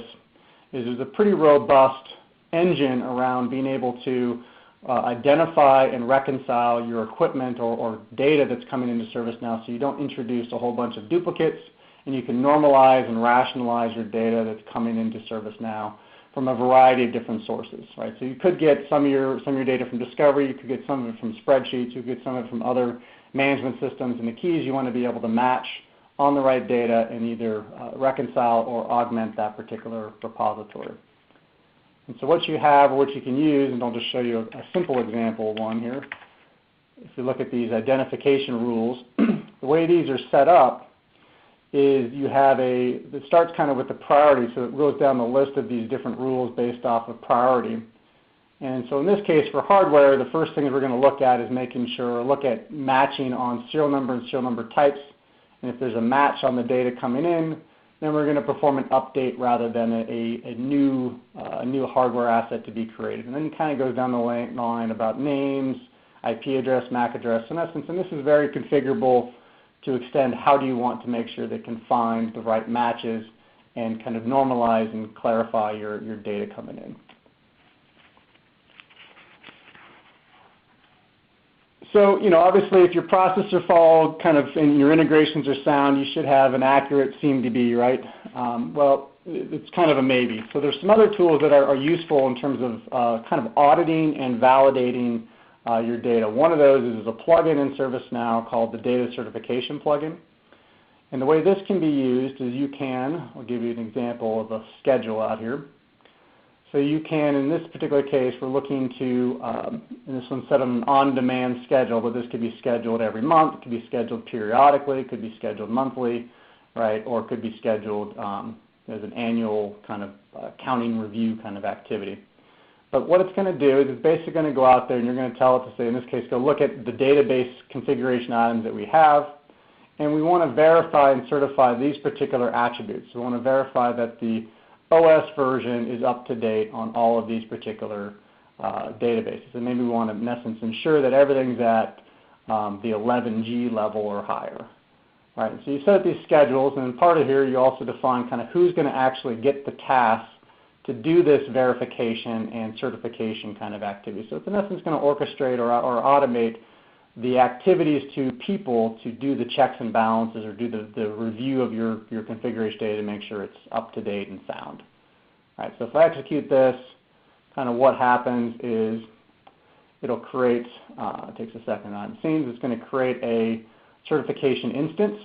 is there's a pretty robust engine around being able to identify and reconcile your equipment or data that's coming into ServiceNow so you don't introduce a whole bunch of duplicates, and you can normalize and rationalize your data that's coming into ServiceNow from a variety of different sources, right? So you could get some of your data from Discovery, you could get some of it from spreadsheets, you could get some of it from other management systems, and the key is you want to be able to match on the right data and either reconcile or augment that particular repository. And so what you have or what you can use, and I'll just show you a simple example of one here. If you look at these identification rules, the way these are set up is you have it starts kind of with the priority, so it goes down the list of these different rules based off of priority. And so in this case for hardware, the first thing we're going to look at is look at matching on serial number and serial number types. And if there's a match on the data coming in, then we're going to perform an update rather than a new hardware asset to be created. And then it kind of goes down the line about names, IP address, MAC address, in essence. And this is very configurable to extend how do you want to make sure they can find the right matches and kind of normalize and clarify your data coming in. So, obviously if your processor followed kind of and your integrations are sound, you should have an accurate CMDB, right? Well, it's kind of a maybe. So there's some other tools that are useful in terms of kind of auditing and validating your data. One of those is a plugin in ServiceNow called the Data Certification plugin. And the way this can be used is I'll give you an example of a schedule out here. So you can, in this particular case, we're looking to, and this one's set on an on-demand schedule, but this could be scheduled every month, it could be scheduled periodically, it could be scheduled monthly, right, or it could be scheduled as an annual kind of accounting review kind of activity. But what it's going to do is it's basically going to go out there and you're going to tell it to say, in this case, go look at the database configuration items that we have, and we want to verify and certify these particular attributes. We want to verify that the OS version is up to date on all of these particular databases. And maybe we want to, in essence, ensure that everything's at the 11G level or higher. Right, so you set up these schedules, and in part of here you also define kind of who's going to actually get the task to do this verification and certification kind of activity. So it's in essence going to orchestrate or automate the activities to people to do the checks and balances or do the review of your configuration data to make sure it's up to date and sound. All right, so if I execute this, kind of what happens is it'll create, it takes a second on the scenes, it's going to create a certification instance.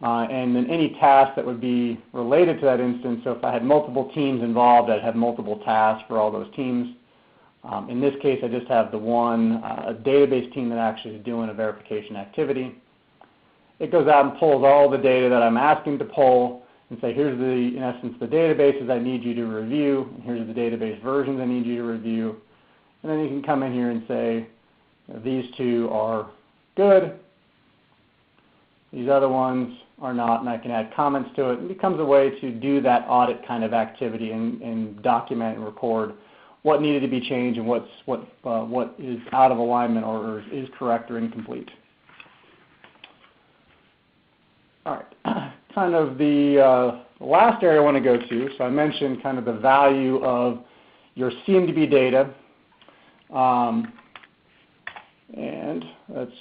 And then any task that would be related to that instance, so if I had multiple teams involved, I'd have multiple tasks for all those teams. In this case, I just have the one database team that actually is doing a verification activity. It goes out and pulls all the data that I'm asking to pull and say, here's in essence, the databases I need you to review, and here's the database versions I need you to review. And then you can come in here and say, these two are good, these other ones are not, and I can add comments to it. It becomes a way to do that audit kind of activity and document and record what needed to be changed and what is out of alignment or is correct or incomplete. All right, kind of the last area I want to go to, so I mentioned kind of the value of your CMDB data. And let's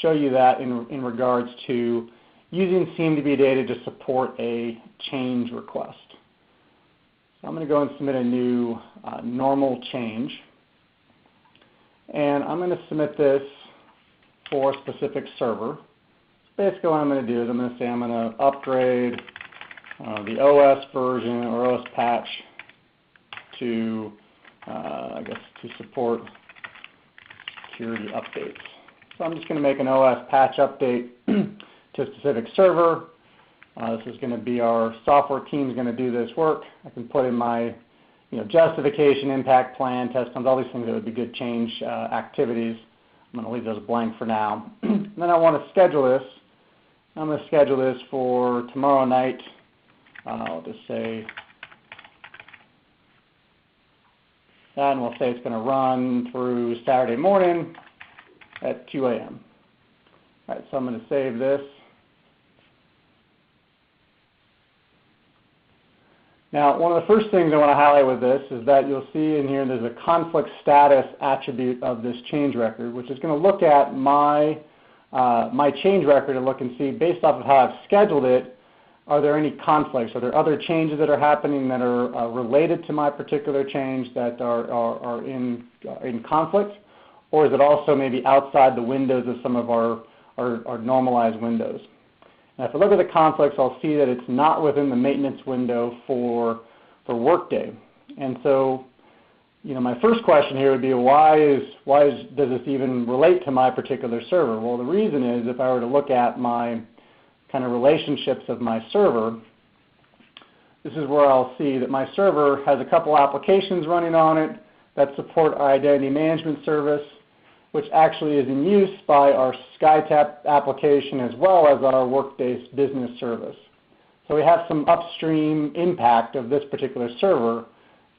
show you that in regards to using CMDB data to support a change request. So I'm going to go and submit a new normal change. And I'm going to submit this for a specific server. Basically what I'm going to do is I'm going to say I'm going to upgrade the OS version or OS patch to, I guess, to support security updates. So I'm just going to make an OS patch update to a specific server. This is going to be our software team is going to do this work. I can put in my justification, impact plan, test plans, all these things that would be good change activities. I'm going to leave those blank for now. And then I want to schedule this. I'm going to schedule this for tomorrow night. I'll just say that, and we'll say it's going to run through Saturday morning at 2 a.m. All right, so I'm going to save this. Now, one of the first things I want to highlight with this is that you'll see in here there's a conflict status attribute of this change record, which is going to look at my change record and look and see, based off of how I've scheduled it, are there any conflicts? Are there other changes that are happening that are related to my particular change that are in conflict? Or is it also maybe outside the windows of some of our normalized windows? Now, if I look at the conflicts, I'll see that it's not within the maintenance window for Workday. And so, my first question here would be, does this even relate to my particular server? Well, the reason is, if I were to look at my kind of relationships of my server, this is where I'll see that my server has a couple applications running on it that support our identity management service, which actually is in use by our SkyTap application as well as our Workday business service. So we have some upstream impact of this particular server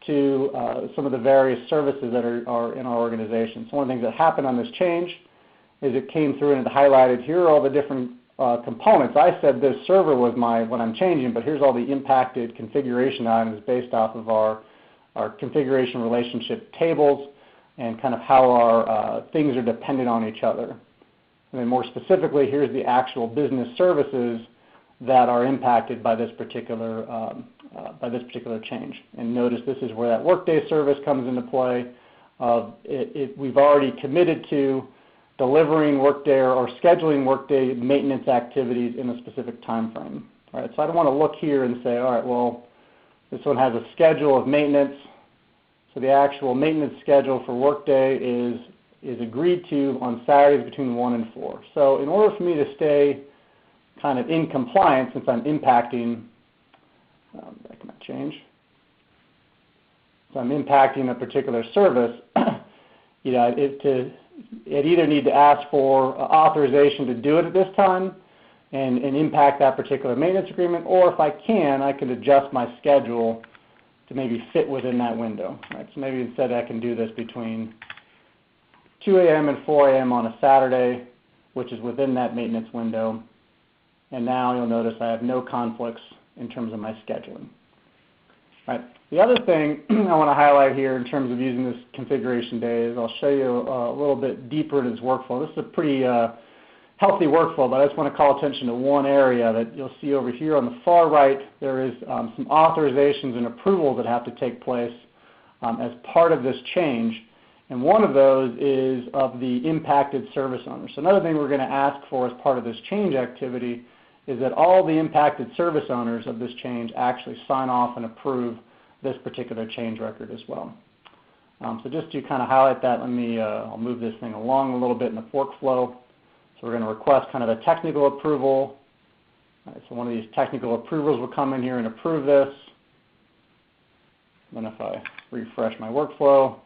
to some of the various services that are in our organization. So one of the things that happened on this change is it came through and it highlighted, here are all the different components. I said this server was what I'm changing, but here's all the impacted configuration items based off of our configuration relationship tables and kind of how our things are dependent on each other. And then more specifically, here's the actual business services that are impacted by this particular change. And notice this is where that Workday service comes into play. of we've already committed to delivering Workday or scheduling Workday maintenance activities in a specific time frame. Right? So I don't want to look here and say, all right, well, this one has a schedule of maintenance. So the actual maintenance schedule for Workday is agreed to on Saturdays between 1 and 4. So in order for me to stay kind of in compliance, since I'm impacting, that cannot change. So I'm impacting a particular service, you know, it either need to ask for authorization to do it at this time and impact that particular maintenance agreement, or if I can, I can adjust my schedule to maybe fit within that window. Right? So maybe instead I can do this between 2 a.m. and 4 a.m. on a Saturday, which is within that maintenance window. And now you'll notice I have no conflicts in terms of my scheduling. Right. The other thing I want to highlight here in terms of using this configuration day is I'll show you a little bit deeper into this workflow. This is a pretty healthy workflow, but I just want to call attention to one area that you'll see over here on the far right. There is some authorizations and approvals that have to take place as part of this change. And one of those is of the impacted service owner. So another thing we're going to ask for as part of this change activity is that all the impacted service owners of this change actually sign off and approve this particular change record as well. So just to kind of highlight that, I'll move this thing along a little bit in the workflow. So we're going to request kind of a technical approval. Right, so one of these technical approvals will come in here and approve this. Then if I refresh my workflow,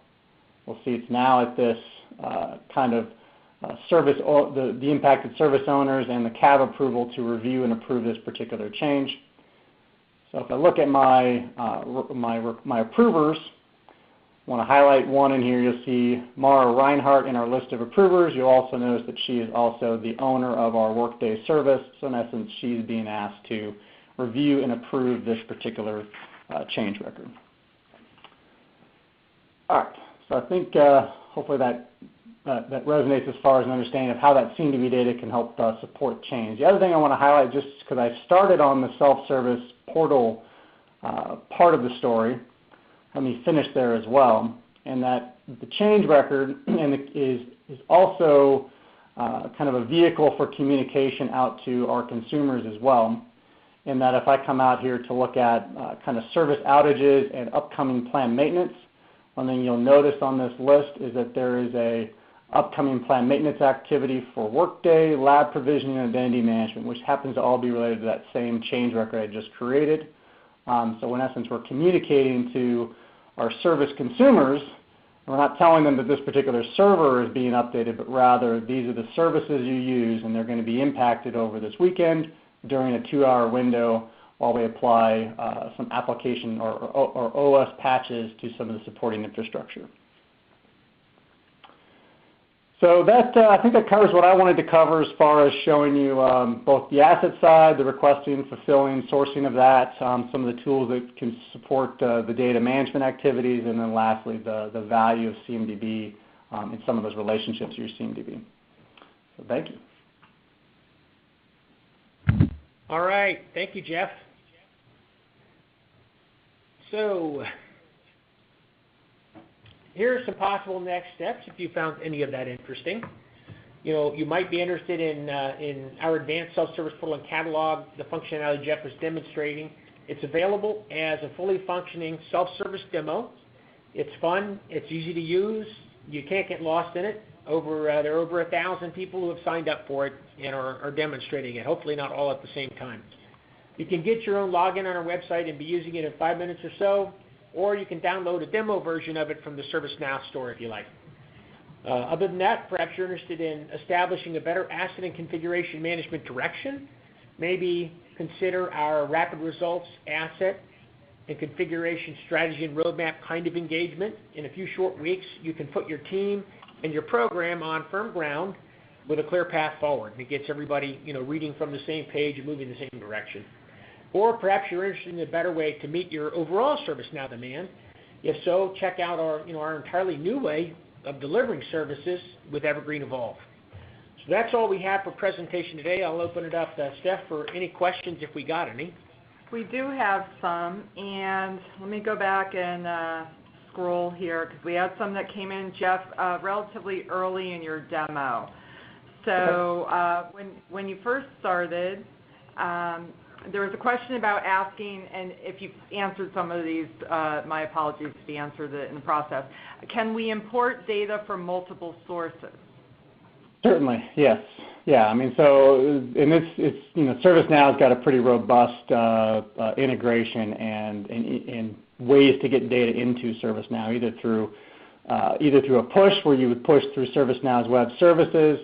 we'll see it's now at this kind of service, the impacted service owners and the CAB approval to review and approve this particular change. So if I look at my approvers, I want to highlight one in here. You'll see Mara Reinhardt in our list of approvers. You'll also notice that she is also the owner of our Workday service. So in essence, she's being asked to review and approve this particular change record. All right. So I think hopefully that resonates as far as an understanding of how that seem-to-be data can help support change. The other thing I want to highlight, just because I started on the self-service portal part of the story, let me finish there as well, and that the change record is also kind of a vehicle for communication out to our consumers as well, in that if I come out here to look at kind of service outages and upcoming planned maintenance, one thing you'll notice on this list is that there is a upcoming planned maintenance activity for Workday, lab provisioning, and identity management, which happens to all be related to that same change record I just created. So in essence, we're communicating to our service consumers. We're not telling them that this particular server is being updated, but rather these are the services you use, and they're going to be impacted over this weekend during a 2-hour window while we apply some application or OS patches to some of the supporting infrastructure. So that, I think that covers what I wanted to cover as far as showing you both the asset side, the requesting, fulfilling, sourcing of that, some of the tools that can support the data management activities, and then lastly, the value of CMDB in some of those relationships you're CMDB. So thank you. All right. Thank you, Jeff. So here are some possible next steps if you found any of that interesting. You know, you might be interested in our advanced self-service portal and catalog, the functionality Jeff was demonstrating. It's available as a fully functioning self-service demo. It's fun. It's easy to use. You can't get lost in it. There are over 1,000 people who have signed up for it and are demonstrating it, hopefully not all at the same time. You can get your own login on our website and be using it in 5 minutes or so, or you can download a demo version of it from the ServiceNow store if you like. Other than that, perhaps you're interested in establishing a better asset and configuration management direction. Maybe consider our rapid results asset and configuration strategy and roadmap kind of engagement. In a few short weeks, you can put your team and your program on firm ground with a clear path forward. And it gets everybody, reading from the same page and moving the same direction. Or perhaps you're interested in a better way to meet your overall ServiceNow demand. If so, check out our entirely new way of delivering services with Evergreen Evolve. So that's all we have for presentation today. I'll open it up to Steph for any questions if we got any. We do have some, and let me go back and scroll here because we had some that came in, Jeff, relatively early in your demo. So when you first started, there was a question about asking, and if you've answered some of these, my apologies if you answered it in the process. Can we import data from multiple sources? Certainly, yes. Yeah, I mean, so and it's ServiceNow's got a pretty robust integration and ways to get data into ServiceNow, either through a push where you would push through ServiceNow's web services,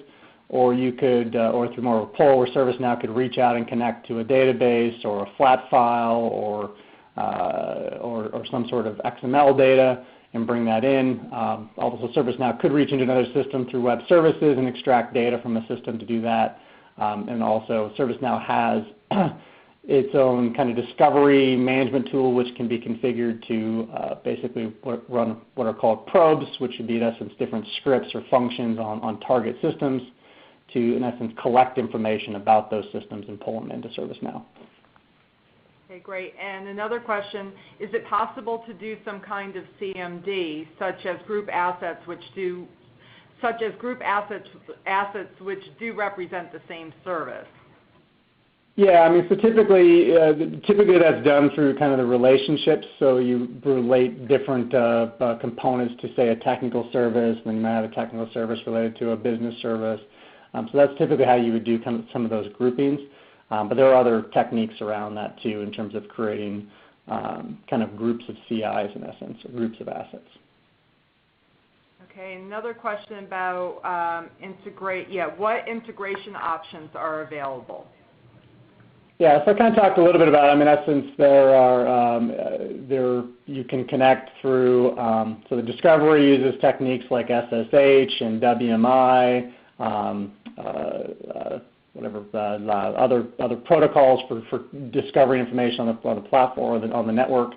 or you could, or through more of a pull where ServiceNow could reach out and connect to a database or a flat file or some sort of XML data and bring that in. Also, ServiceNow could reach into another system through web services and extract data from a system to do that. And also, ServiceNow has its own kind of discovery management tool, which can be configured to basically run what are called probes, which would be, in essence, different scripts or functions on target systems to, in essence, collect information about those systems and pull them into ServiceNow. Okay, great. And another question, is it possible to do some kind of CMD, such as group assets which do represent the same service? Yeah, I mean, so typically that's done through kind of the relationships. So you relate different components to, say, a technical service, and then you might have a technical service related to a business service. So that's typically how you would do kind of some of those groupings. But there are other techniques around that too, in terms of creating kind of groups of CIs in essence, or groups of assets. Okay, another question about what integration options are available? Yeah, so I kind of talked a little bit about it. I mean, in essence, you can connect through, so the discovery uses techniques like SSH and WMI, other protocols for discovering information on the platform or on the network.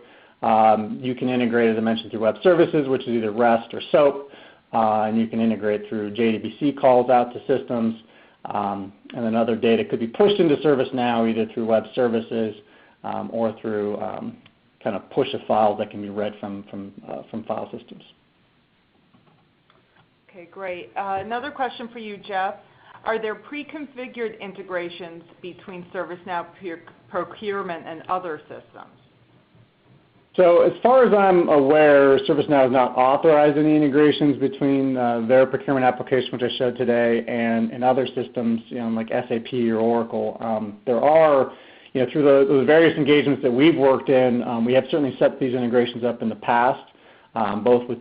You can integrate, as I mentioned, through web services, which is either REST or SOAP, and you can integrate through JDBC calls out to systems. And then other data could be pushed into ServiceNow either through web services or through kind of push of files that can be read from file systems. Okay, great. Another question for you, Jeff. Are there pre-configured integrations between ServiceNow procurement and other systems? So as far as I'm aware, ServiceNow has not authorized any integrations between their procurement application, which I showed today, and other systems, like SAP or Oracle. There are, through the various engagements that we've worked in, we have certainly set these integrations up in the past, both with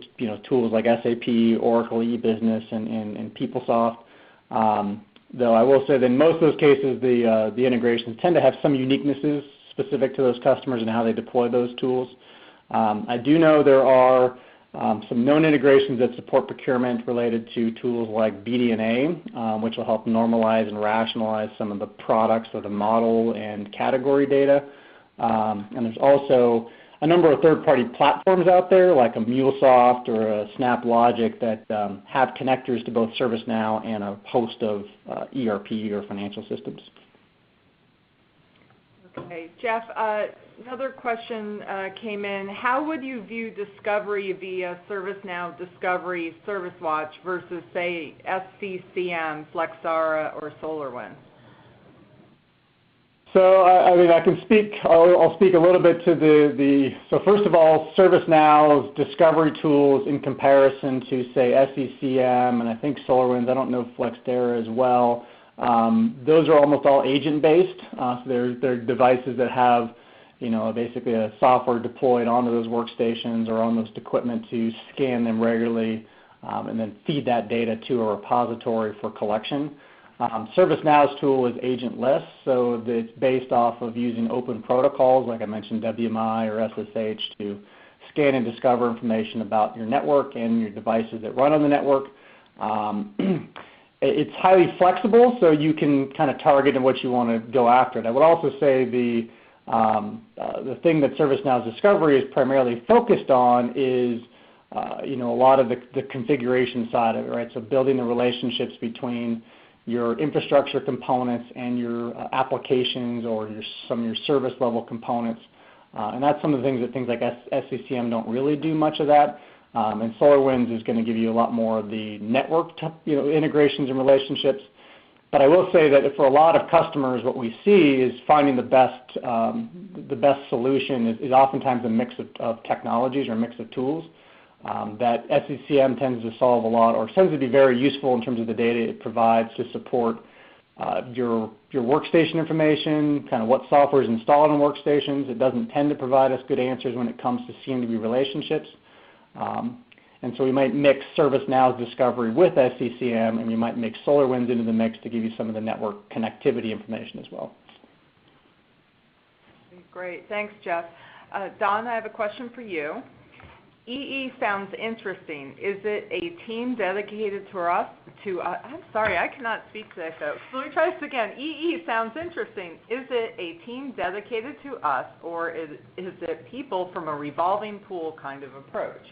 tools like SAP, Oracle eBusiness, and PeopleSoft. Though I will say that in most of those cases, the integrations tend to have some uniquenesses specific to those customers and how they deploy those tools. I do know there are some known integrations that support procurement related to tools like BD&A, which will help normalize and rationalize some of the products or the model and category data. And there's also a number of third-party platforms out there, like a MuleSoft or a SnapLogic, that have connectors to both ServiceNow and a host of ERP or financial systems. Okay, Jeff, another question came in. How would you view discovery via ServiceNow Discovery Service Watch versus, say, SCCM, Flexara, or SolarWinds? So, I mean, I'll speak a little bit to so first of all, ServiceNow's discovery tools in comparison to, say, SCCM and I think SolarWinds, I don't know Flexara as well. Those are almost all agent-based. So they're devices that have, basically a software deployed onto those workstations or on those equipment to scan them regularly and then feed that data to a repository for collection. ServiceNow's tool is agentless, so it's based off of using open protocols, like I mentioned, WMI or SSH, to scan and discover information about your network and your devices that run on the network. It's highly flexible, so you can kind of target what you want to go after. I would also say the thing that ServiceNow's Discovery is primarily focused on is a lot of the configuration side of it, right? So building the relationships between your infrastructure components and your applications or some of your service level components And that's some of the things that things like SCCM don't really do much of that. And SolarWinds is going to give you a lot more of the network integrations and relationships. But I will say that for a lot of customers, what we see is finding the best solution is oftentimes a mix of technologies or a mix of tools. That SCCM tends to solve a lot, or tends to be very useful in terms of the data it provides to support your workstation information, kind of what software is installed on workstations. It doesn't tend to provide us good answers when it comes to CMDB relationships. And so we might mix ServiceNow's discovery with SCCM, and we might mix SolarWinds into the mix to give you some of the network connectivity information as well. Great. Thanks, Jeff. Don, I have a question for you. EE sounds interesting. Is it a team dedicated to us? I'm sorry, I cannot speak today, folks. Let me try this again. EE sounds interesting. Is it a team dedicated to us, or is it people from a revolving pool kind of approach?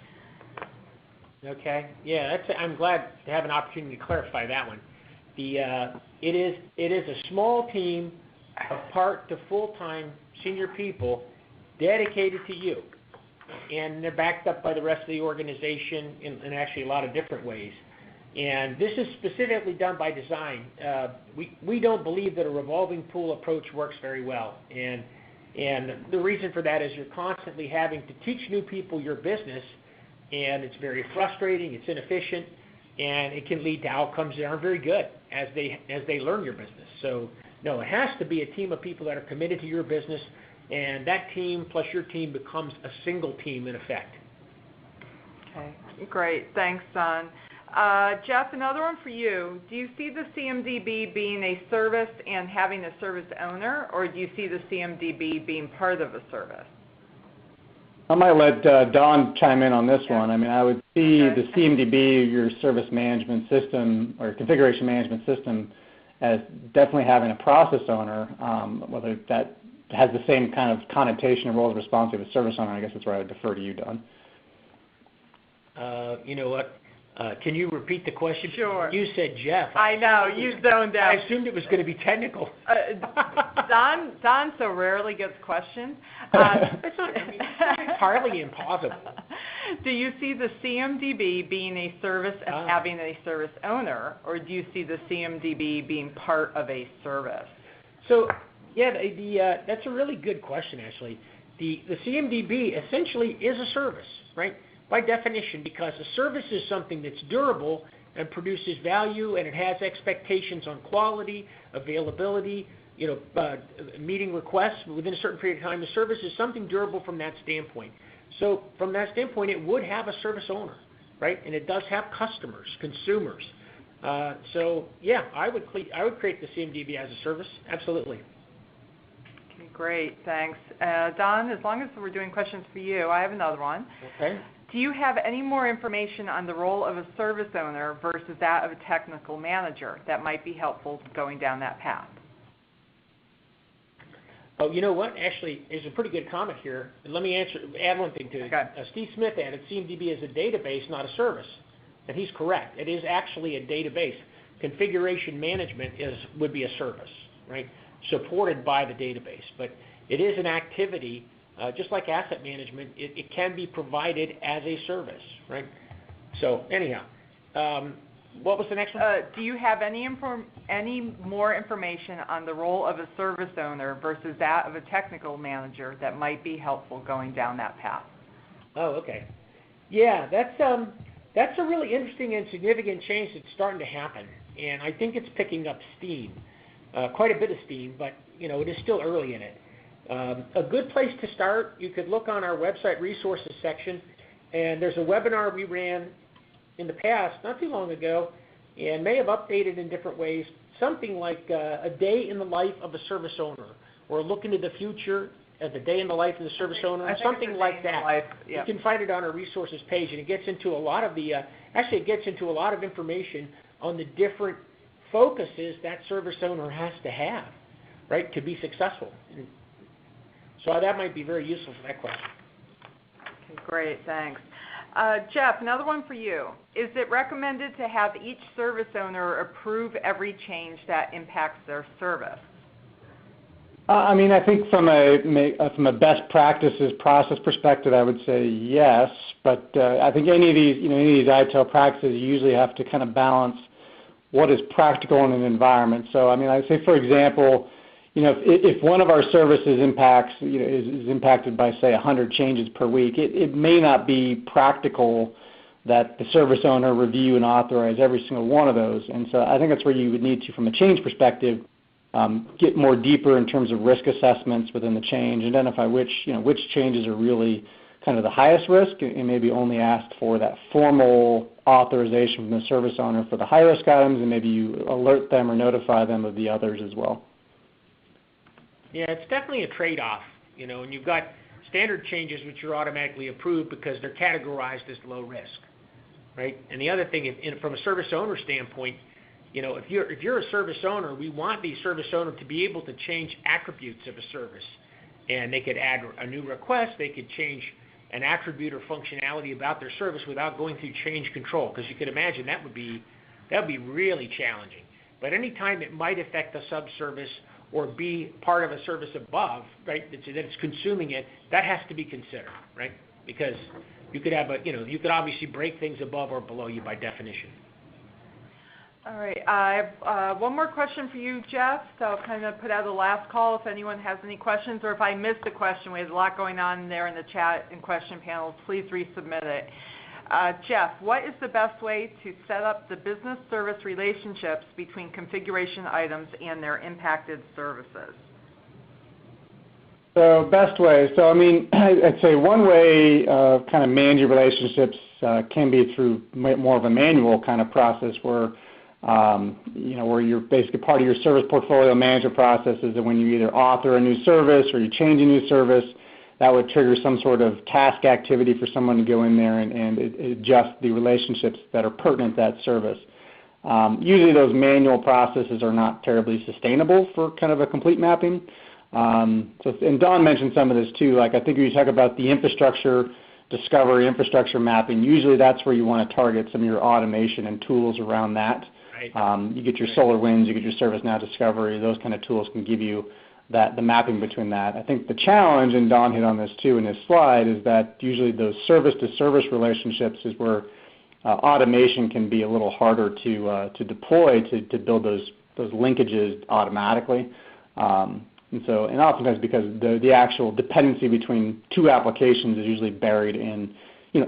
Okay. Yeah, I'm glad to have an opportunity to clarify that one. It is a small team of part to full-time senior people dedicated to you, and they're backed up by the rest of the organization in actually a lot of different ways. And this is specifically done by design. We don't believe that a revolving pool approach works very well, and the reason for that is you're constantly having to teach new people your business, and it's very frustrating, it's inefficient, and it can lead to outcomes that aren't very good as they learn your business. So no, it has to be a team of people that are committed to your business, and that team plus your team becomes a single team in effect. Okay, great. Thanks, Don. Jeff, another one for you. Do you see the CMDB being a service and having a service owner, or do you see the CMDB being part of a service? I might let Don chime in on this one. I mean, I would see the CMDB, your service management system or configuration management system, as definitely having a process owner, whether that has the same kind of connotation or role as responsive as service owner. I guess that's where I would defer to you, Don. You know what? Can you repeat the question? Sure. You said Jeff. I know, you zoned out. I assumed it was going to be technical. Don so rarely gets questions. It's not entirely impossible. Do you see the CMDB being a service and having a service owner, or do you see the CMDB being part of a service? So, yeah, that's a really good question, actually. The CMDB essentially is a service, right? By definition, because a service is something that's durable and produces value, and it has expectations on quality, availability, meeting requests within a certain period of time. The service is something durable from that standpoint. So from that standpoint, it would have a service owner, right? And it does have customers, consumers. So yeah, I would create the CMDB as a service, absolutely. Okay, great, thanks. Don, as long as we're doing questions for you, I have another one. Okay. Do you have any more information on the role of a service owner versus that of a technical manager that might be helpful going down that path? Oh, you know what? Actually, there's a pretty good comment here. And let me add one thing to it. Okay. Steve Smith added CMDB is a database, not a service. And he's correct. It is actually a database. Configuration management would be a service, right? Supported by the database. But it is an activity. Just like asset management, it can be provided as a service, right? So anyhow, what was the next one? Do you have any more information on the role of a service owner versus that of a technical manager that might be helpful going down that path? Oh, okay. Yeah, that's a really interesting and significant change that's starting to happen, and I think it's picking up steam, quite a bit of steam, but it is still early in it. A good place to start, you could look on our website resources section, and there's a webinar we ran in the past, not too long ago, and may have updated in different ways, something like a day in the life of a service owner, or a look into the future as a day in the life of the service owner, or something like that. Yep. You can find it on our resources page, and it gets into a lot of it gets into a lot of information on the different focuses that service owner has to have, right, to be successful. So that might be very useful for that question. Okay, great, thanks. Jeff, another one for you. Is it recommended to have each service owner approve every change that impacts their service? I mean, I think from a best practices process perspective, I would say yes. But I think any of these ITIL practices, you usually have to kind of balance what is practical in an environment. So, I mean, I'd say, for example, if one of our services is impacted by, say, 100 changes per week, it may not be practical that the service owner review and authorize every single one of those. And so I think that's where you would need to, from a change perspective, get more deeper in terms of risk assessments within the change, identify which changes are really kind of the highest risk, and maybe only ask for that formal authorization from the service owner for the high risk items, and maybe you alert them or notify them of the others as well. Yeah, it's definitely a trade-off, and you've got standard changes which are automatically approved because they're categorized as low risk, right? And the other thing, from a service owner standpoint, if you're a service owner, we want the service owner to be able to change attributes of a service, and they could add a new request, they could change an attribute or functionality about their service without going through change control, because you could imagine that would be really challenging. But anytime it might affect a subservice or be part of a service above, right, that it's consuming it, that has to be considered, right? Because you could have you could obviously break things above or below you by definition. All right. I have one more question for you, Jeff. So I'll kind of put out a last call if anyone has any questions, or if I missed a question. We had a lot going on there in the chat and question panel. Please resubmit it. Jeff, what is the best way to set up the business service relationships between configuration items and their impacted services? So best way. So I mean, I'd say one way of kind of managing relationships can be through more of a manual kind of process where where you're basically part of your service portfolio management process is that when you either author a new service or you change a new service, that would trigger some sort of task activity for someone to go in there and adjust the relationships that are pertinent to that service. Usually those manual processes are not terribly sustainable for kind of a complete mapping. And Don mentioned some of this too. Like I think when you talk about the infrastructure discovery, infrastructure mapping, usually that's where you want to target some of your automation and tools around that. You get your SolarWinds, you get your ServiceNow Discovery, those kind of tools can give you the mapping between that. I think the challenge, and Don hit on this too in his slide, is that usually those service-to-service relationships is where automation can be a little harder to deploy to build those linkages automatically. And oftentimes because the actual dependency between two applications is usually buried in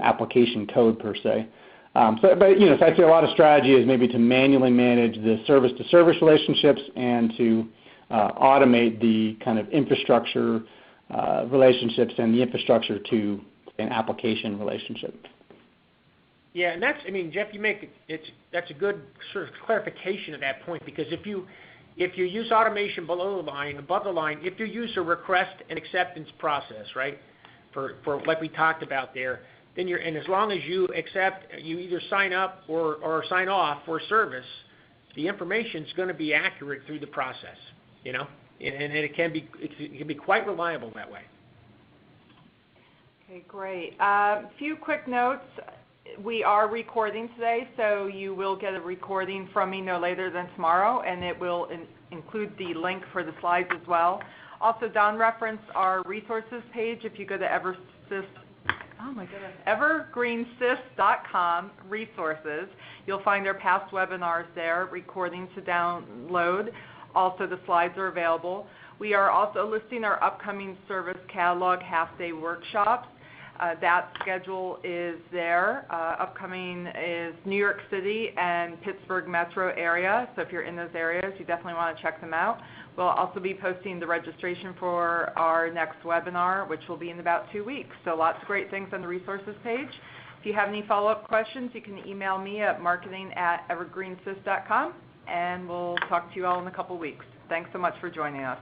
application code per se. So I'd say a lot of strategy is maybe to manually manage the service-to-service relationships and to automate the kind of infrastructure relationships and the infrastructure to an application relationship. Yeah, and Jeff, that's a good sort of clarification of that point, because if you use automation below the line, above the line, if you use a request and acceptance process, right, for like we talked about there, then and as long as you accept, you either sign up or sign off for service, the information is going to be accurate through the process, and it can be quite reliable that way. Okay, great. A few quick notes. We are recording today, so you will get a recording from me no later than tomorrow, and it will include the link for the slides as well. Also, Don referenced our resources page. If you go to evergreensys.com resources, you'll find our past webinars there, recordings to download. Also, the slides are available. We are also listing our upcoming service catalog half-day workshops. That schedule is there. Upcoming is New York City and Pittsburgh metro area, so if you're in those areas, you definitely want to check them out. We'll also be posting the registration for our next webinar, which will be in about 2 weeks. So lots of great things on the resources page. If you have any follow-up questions, you can email me at marketing@evergreensys.com, and we'll talk to you all in a couple weeks. Thanks so much for joining us.